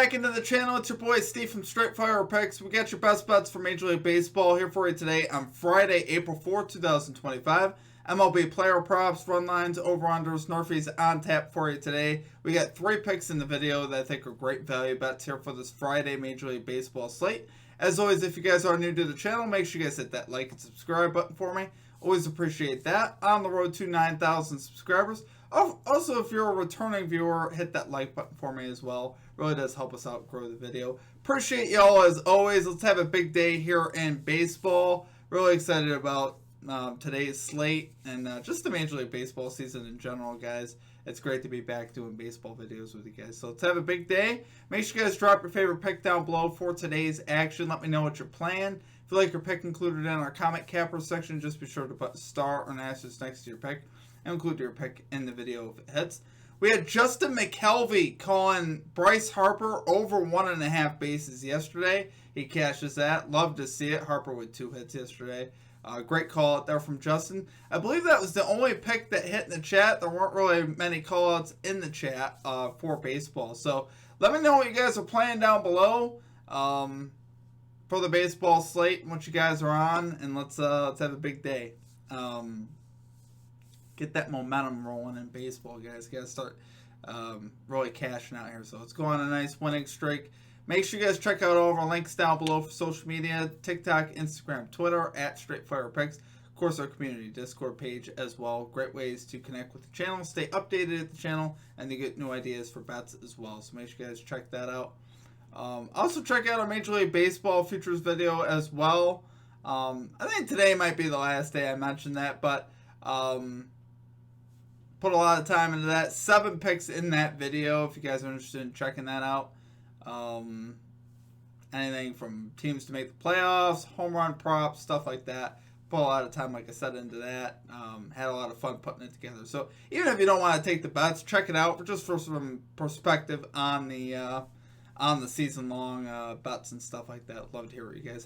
back into the channel. It's your boy Steve from Straight Fire Picks. We got your best bets for Major League Baseball here for you today on Friday, April 4th, 2025. MLB player props, run lines, over-unders, NRFIs on tap for you today. We got 3 picks in the video that I think are great value bets here for this Friday Major League Baseball slate. As always, if you guys are new to the channel, make sure you guys hit that like and subscribe button for me. Always appreciate that. On the road to 9,000 subscribers. Also, if you're a returning viewer, hit that like button for me as well. Really does help us out grow the video. Appreciate y'all as always. Let's have a big day here in baseball. Really excited about today's slate and just the Major League Baseball season in general, guys. It's great to be back doing baseball videos with you guys. So let's have a big day. Make sure you guys drop your favorite pick down below for today's action. Let me know what you're playing. If you like your pick included in our comment capper section, just be sure to put a star or an asterisk next to your pick and include your pick in the video if it hits. We had Justin McKelvey calling Bryce Harper over 1.5 bases yesterday. He cashes that. Love to see it. Harper with 2 hits yesterday. Great call out there from Justin. I believe that was the only pick that hit in the chat. There weren't really many call outs in the chat for baseball. So let me know what you guys are playing down below for the baseball slate and what you guys are on. And let's have a big day. Get that momentum rolling in baseball, guys. You got to start really cashing out here. So let's go on a nice winning streak. Make sure you guys check out all of our links down below for social media, TikTok, Instagram, Twitter, at StraightFirePicks. Of course, our community Discord page as well. Great ways to connect with the channel, stay updated at the channel, and to get new ideas for bets as well. So make sure you guys check that out. Also, check out our Major League Baseball futures video as well. I think today might be the last day I mentioned that, but put a lot of time into that. 7 picks in that video if you guys are interested in checking that out. Anything from teams to make the playoffs, home run props, stuff like that. Put a lot of time, like I said, into that. Had a lot of fun putting it together. So even if you don't want to take the bets, check it out just for some perspective on the season-long bets and stuff like that. Love to hear what you guys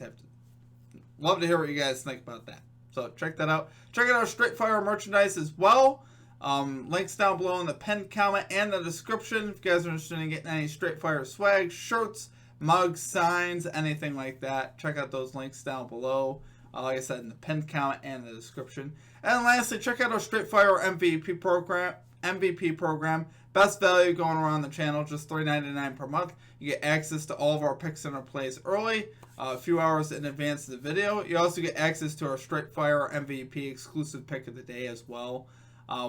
think about that. So check that out. Check out our Straight Fire merchandise as well. Links down below in the pinned comment and the description. If you guys are interested in getting any Straight Fire swag, shirts, mugs, signs, anything like that, check out those links down below. Like I said, in the pinned comment and the description. And lastly, check out our Straight Fire MVP program. Best value going around the channel, just $3.99 per month. You get access to all of our picks and our plays early, a few hours in advance of the video. You also get access to our Straight Fire MVP exclusive pick of the day as well,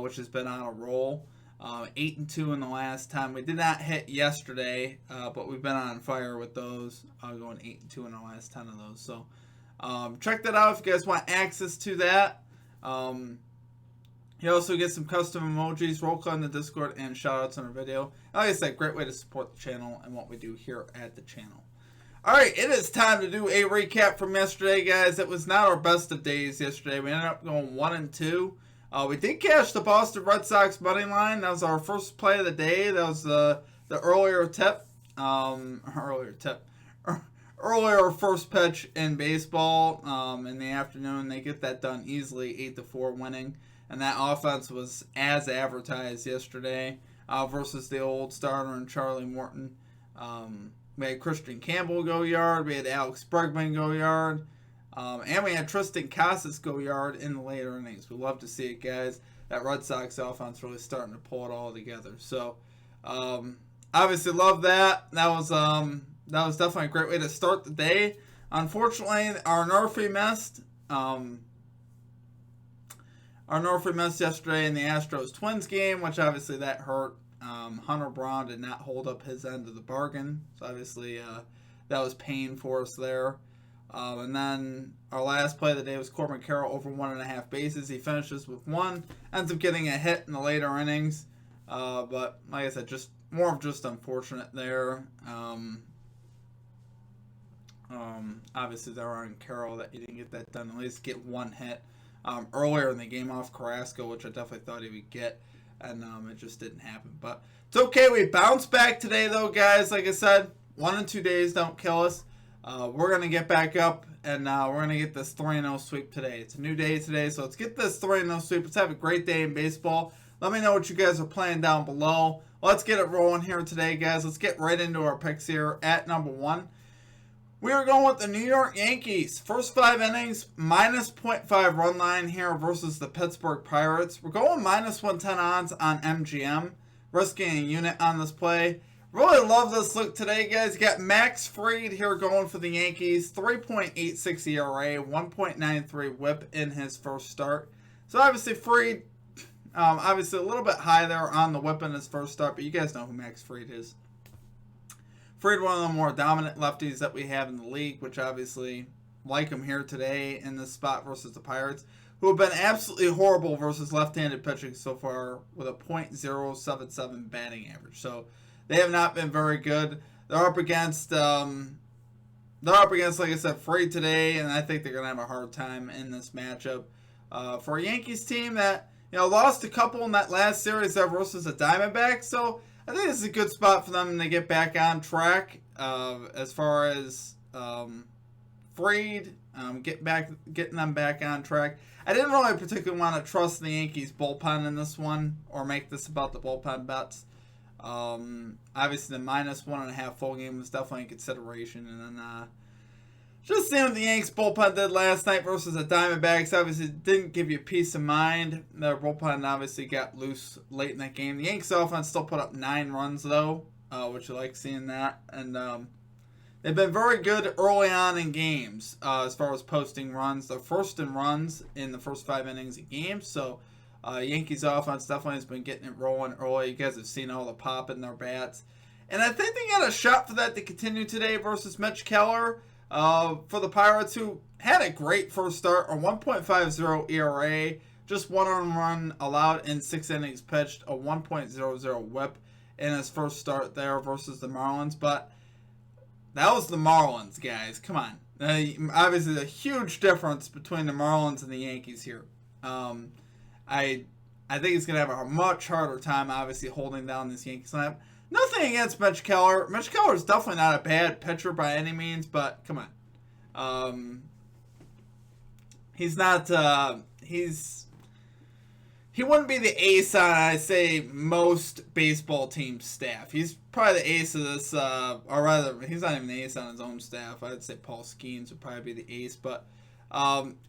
which has been on a roll. 8-2 in the last 10. We did not hit yesterday, but we've been on fire with those, going 8-2 in the last 10 of those. So check that out if you guys want access to that. You also get some custom emojis, roll call in the Discord, and shout-outs on our video. Like I said, great way to support the channel and what we do here at the channel. Alright, it is time to do a recap from yesterday, guys. It was not our best of days yesterday. We ended up going 1-2. We did cash the Boston Red Sox money line. That was our first play of the day. That was the earlier tip. Earlier first pitch in baseball in the afternoon. They get that done easily, 8-4 winning. And that offense was as advertised yesterday versus the old starter and Charlie Morton. We had Christian Campbell go yard. We had Alex Bregman go yard. And we had Tristan Casas go yard in the later innings. We love to see it, guys. That Red Sox offense really starting to pull it all together. So, obviously love that. That was definitely a great way to start the day. Unfortunately, our NRFI missed. Our NRFI missed yesterday in the Astros-Twins game, which obviously that hurt. Hunter Brown did not hold up his end of the bargain. So, obviously, that was pain for us there. And then our last play of the day was Corbin Carroll over 1.5 bases. He finishes with 1. Ends up getting a hit in the later innings. But like I said, just more of just unfortunate there. Obviously, there on Carroll that he didn't get that done. At least get 1 hit earlier in the game off Carrasco, which I definitely thought he would get. And it just didn't happen. But it's okay. We bounced back today, though, guys. Like I said, 1 and 2 days don't kill us. We're going to get back up, and we're going to get this 3-0 sweep today. It's a new day today, so let's get this 3-0 sweep. Let's have a great day in baseball. Let me know what you guys are playing down below. Let's get it rolling here today, guys. Let's get right into our picks here at number 1. We are going with the New York Yankees. First 5 innings, minus .5 run line here versus the Pittsburgh Pirates. We're going minus 110 odds on MGM. Risking a unit on this play. Really love this look today, guys. You got Max Fried here going for the Yankees. 3.86 ERA, 1.93 whip in his first start. So obviously Fried, obviously a little bit high there on the whip in his first start, but you guys know who Max Fried is. Fried, one of the more dominant lefties that we have in the league, which obviously like him here today in this spot versus the Pirates, who have been absolutely horrible versus left-handed pitching so far with a .077 batting average. So they have not been very good. They're up against, like I said, Fried today, and I think they're going to have a hard time in this matchup. For a Yankees team that, lost a couple in that last series there versus the Diamondbacks, so I think this is a good spot for them to get back on track as far as Fried, getting them back on track. I didn't really particularly want to trust the Yankees bullpen in this one or make this about the bullpen bets. Obviously, the minus 1.5 full game was definitely in consideration. And then just seeing what the Yankees bullpen did last night versus the Diamondbacks obviously didn't give you peace of mind. Their bullpen obviously got loose late in that game. The Yankees offense still put up 9 runs, though, which you like seeing that. And they've been very good early on in games as far as posting runs. They're first in runs in the first 5 innings of games. So Yankees offense definitely has been getting it rolling early. You guys have seen all the pop in their bats. And I think they got a shot for that to continue today versus Mitch Keller for the Pirates, who had a great first start, a 1.50 ERA, just 1 earned run allowed in 6 innings pitched, a 1.00 whip in his first start there versus the Marlins. But that was the Marlins, guys. Come on. Obviously, a huge difference between the Marlins and the Yankees here. I think he's going to have a much harder time, obviously, holding down this Yankees lineup. Nothing against Mitch Keller. Mitch Keller is definitely not a bad pitcher by any means, but come on. He's not, he wouldn't be the ace on, I'd say, most baseball team staff. He's probably the ace of this, or rather, he's not even the ace on his own staff. I'd say Paul Skeens would probably be the ace, but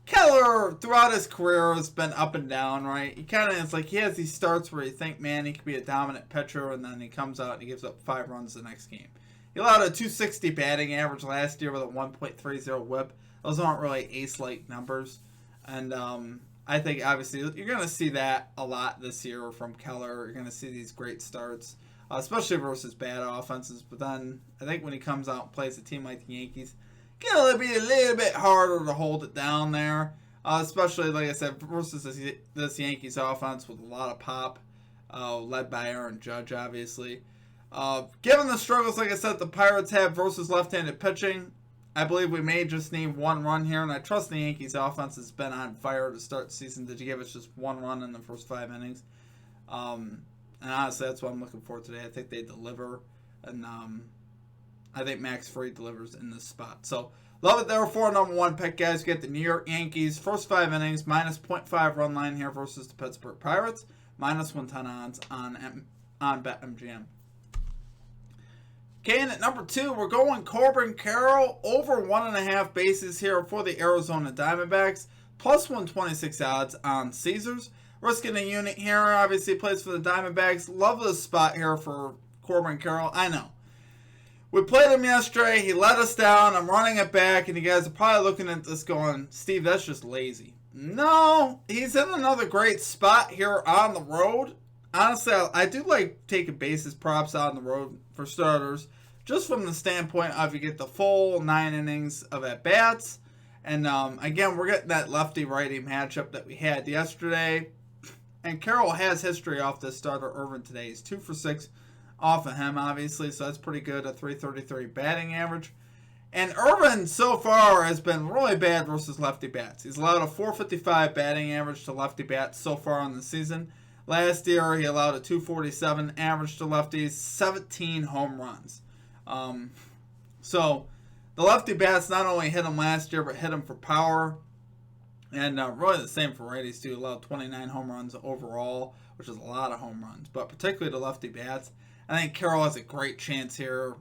Keller, throughout his career, has been up and down, right? He kind of, it's like he has these starts where you think, man, he could be a dominant pitcher, and then he comes out and he gives up 5 runs the next game. He allowed a .260 batting average last year with a 1.30 whip. Those aren't really ace-like numbers. And I think, obviously, you're going to see that a lot this year from Keller. You're going to see these great starts, especially versus bad offenses. But then I think when he comes out and plays a team like the Yankees, it'll be a little bit harder to hold it down there, especially, like I said, versus this Yankees offense with a lot of pop, led by Aaron Judge, obviously. Given the struggles, like I said, the Pirates have versus left-handed pitching, I believe we may just need 1 run here, and I trust the Yankees offense has been on fire to start the season. Did you give us just 1 run in the first 5 innings? And honestly, that's what I'm looking for today. I think they deliver, and I think Max Fried delivers in this spot. So, love it there for number 1 pick, guys. You get the New York Yankees, first 5 innings, minus .5 run line here versus the Pittsburgh Pirates, minus 110 odds on BetMGM. Okay, and at number 2, we're going Corbin Carroll, over 1.5 bases here for the Arizona Diamondbacks, plus 126 odds on Caesars. Risking a unit here, obviously plays for the Diamondbacks. Love this spot here for Corbin Carroll. I know. We played him yesterday. He let us down. I'm running it back, and you guys are probably looking at this going, Steve, that's just lazy. No, he's in another great spot here on the road. Honestly, I do like taking bases props on the road for starters, just from the standpoint of you get the full 9 innings of at-bats. And again, we're getting that lefty-righty matchup that we had yesterday. And Carroll has history off this starter Irvin today. He's 2 for 6 off of him, obviously, so that's pretty good, a .333 batting average. And Irvin, so far, has been really bad versus lefty bats. He's allowed a .455 batting average to lefty bats so far in the season. Last year, he allowed a .247 average to lefties, 17 home runs. So, the lefty bats not only hit him last year, but hit him for power. And really the same for righties, too. Allowed 29 home runs overall, which is a lot of home runs, but particularly to lefty bats. I think Carroll has a great chance here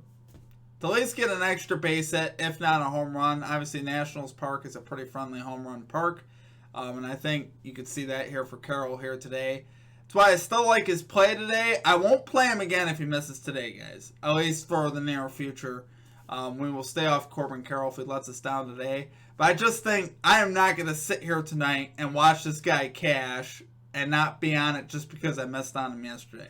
to at least get an extra base hit, if not a home run. Obviously, Nationals Park is a pretty friendly home run park, and I think you could see that here for Carroll here today. That's why I still like his play today. I won't play him again if he misses today, guys, at least for the near future. We will stay off Corbin Carroll if he lets us down today. But I just think I am not going to sit here tonight and watch this guy cash and not be on it just because I missed on him yesterday.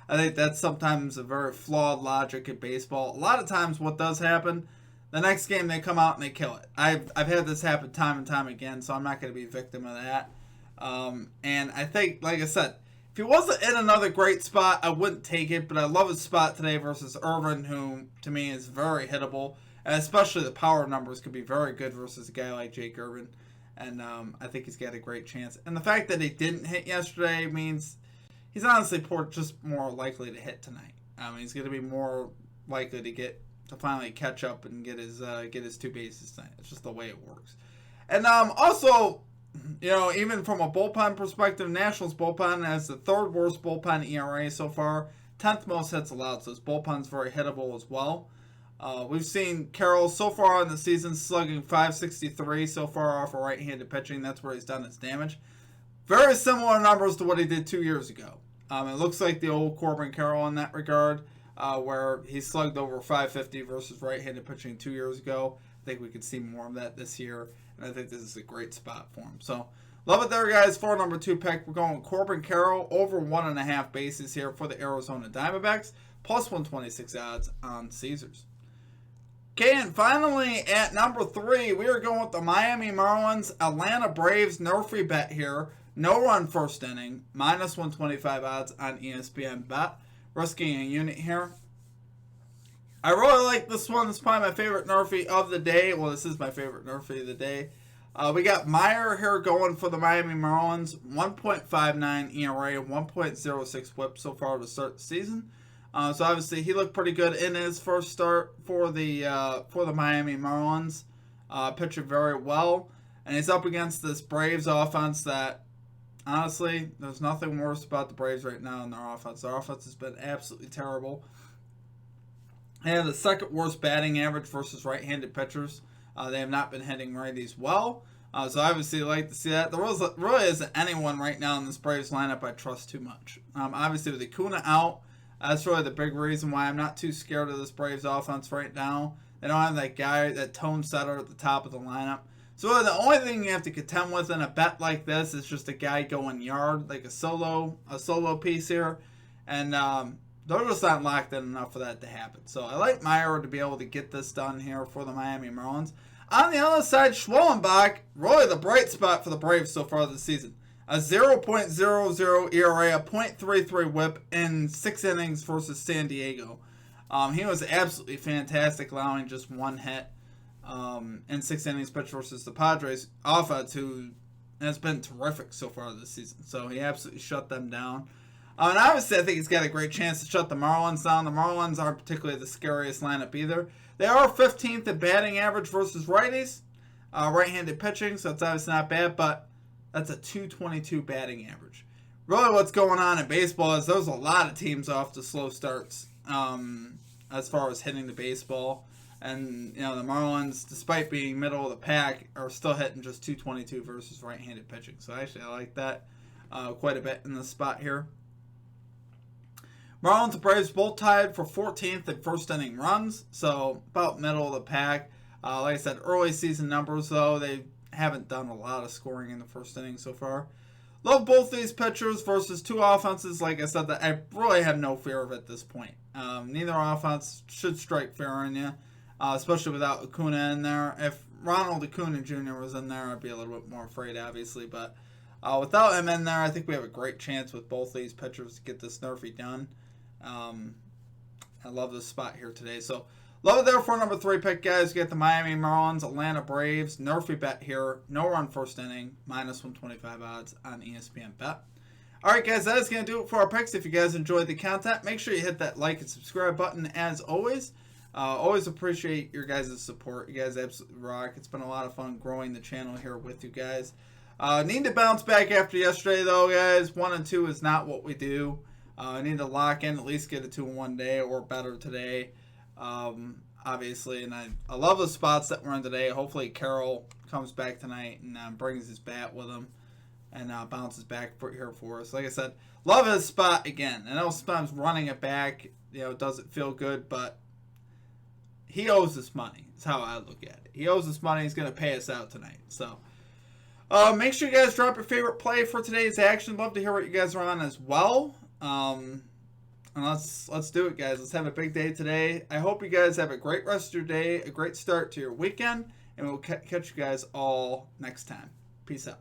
I think that's sometimes a very flawed logic in baseball. A lot of times what does happen, the next game they come out and they kill it. I've had this happen time and time again, so I'm not going to be a victim of that. And I think, like I said, if he wasn't in another great spot, I wouldn't take it. But I love his spot today versus Irvin, who to me is very hittable. And especially the power numbers could be very good versus a guy like Jake Irvin. And I think he's got a great chance. And the fact that he didn't hit yesterday means he's honestly just more likely to hit tonight. He's going to be more likely to finally catch up and get his two bases tonight. It's just the way it works. And also, even from a bullpen perspective, Nationals bullpen has the third worst bullpen ERA so far, 10th most hits allowed. So his bullpen's very hittable as well. We've seen Carroll so far in the season slugging .563 so far off of right-handed pitching. That's where he's done his damage. Very similar numbers to what he did 2 years ago. It looks like the old Corbin Carroll in that regard, where he slugged over .550 versus right-handed pitching 2 years ago. I think we could see more of that this year, and I think this is a great spot for him. So, love it there, guys. For number 2 pick, we're going Corbin Carroll over 1.5 bases here for the Arizona Diamondbacks, plus 126 odds on Caesars. Okay, and finally at number 3, we are going with the Miami Marlins, Atlanta Braves, no free bet here. No run first inning, minus 125 odds on ESPN Bet. Risking a unit here. I really like this one. This is probably my favorite NRFI of the day. Well, this is my favorite NRFI of the day. We got Meyer here going for the Miami Marlins. 1.59 ERA, 1.06 whip so far to start the season. So obviously he looked pretty good in his first start for the Miami Marlins. Pitching very well. And he's up against this Braves offense that, honestly, there's nothing worse about the Braves right now in their offense. Their offense has been absolutely terrible. They have the second worst batting average versus right-handed pitchers. They have not been hitting righties well. So obviously, I like to see that. There really isn't anyone right now in this Braves lineup I trust too much. Obviously, with Acuna out, that's really the big reason why I'm not too scared of this Braves offense right now. They don't have that guy, that tone setter at the top of the lineup. So really the only thing you have to contend with in a bet like this is just a guy going yard, like a solo piece here. And they're just not locked in enough for that to happen. So I like Meyer to be able to get this done here for the Miami Marlins. On the other side, Schwellenbach, really the bright spot for the Braves so far this season. A 0.00 ERA, a .33 whip in 6 innings versus San Diego. He was absolutely fantastic, allowing just one hit in 6 innings pitched versus the Padres offense, who has been terrific so far this season. So he absolutely shut them down. And obviously, I think he's got a great chance to shut the Marlins down. The Marlins aren't particularly the scariest lineup either. They are 15th in batting average versus righties, right-handed pitching, so it's obviously not bad, but that's a .222 batting average. Really what's going on in baseball is there's a lot of teams off to slow starts as far as hitting the baseball. And, the Marlins, despite being middle of the pack, are still hitting just .222 versus right-handed pitching. So actually, I like that quite a bit in this spot here. Marlins and Braves both tied for 14th in first inning runs, so about middle of the pack. Like I said, early season numbers, though, they haven't done a lot of scoring in the first inning so far. Love both these pitchers versus two offenses, like I said, that I really have no fear of at this point. Neither offense should strike fear in you, especially without Acuna in there. If Ronald Acuna Jr. was in there, I'd be a little bit more afraid, obviously, but without him in there, I think we have a great chance with both these pitchers to get this NRFI done. I love this spot here today. So, love it there for number 3 pick, guys. You get the Miami Marlins, Atlanta Braves, NRFI bet here. No run first inning, minus 125 odds on ESPN Bet. Alright, guys, that is going to do it for our picks. If you guys enjoyed the content, make sure you hit that like and subscribe button as always. Always appreciate your guys' support. You guys absolutely rock. It's been a lot of fun growing the channel here with you guys. Need to bounce back after yesterday, though, guys. 1 and 2 is not what we do. Need to lock in, at least get a 2-1 day or better today. Obviously, and I love the spots that we're in today. Hopefully, Carroll comes back tonight and brings his bat with him and bounces back here for us. Like I said, love his spot again. I know sometimes running it back, doesn't feel good, but he owes us money. That's how I look at it. He owes us money. He's going to pay us out tonight. So, make sure you guys drop your favorite play for today's action. Love to hear what you guys are on as well. And let's do it, guys. Let's have a big day today. I hope you guys have a great rest of your day, a great start to your weekend, and we'll catch you guys all next time. Peace out.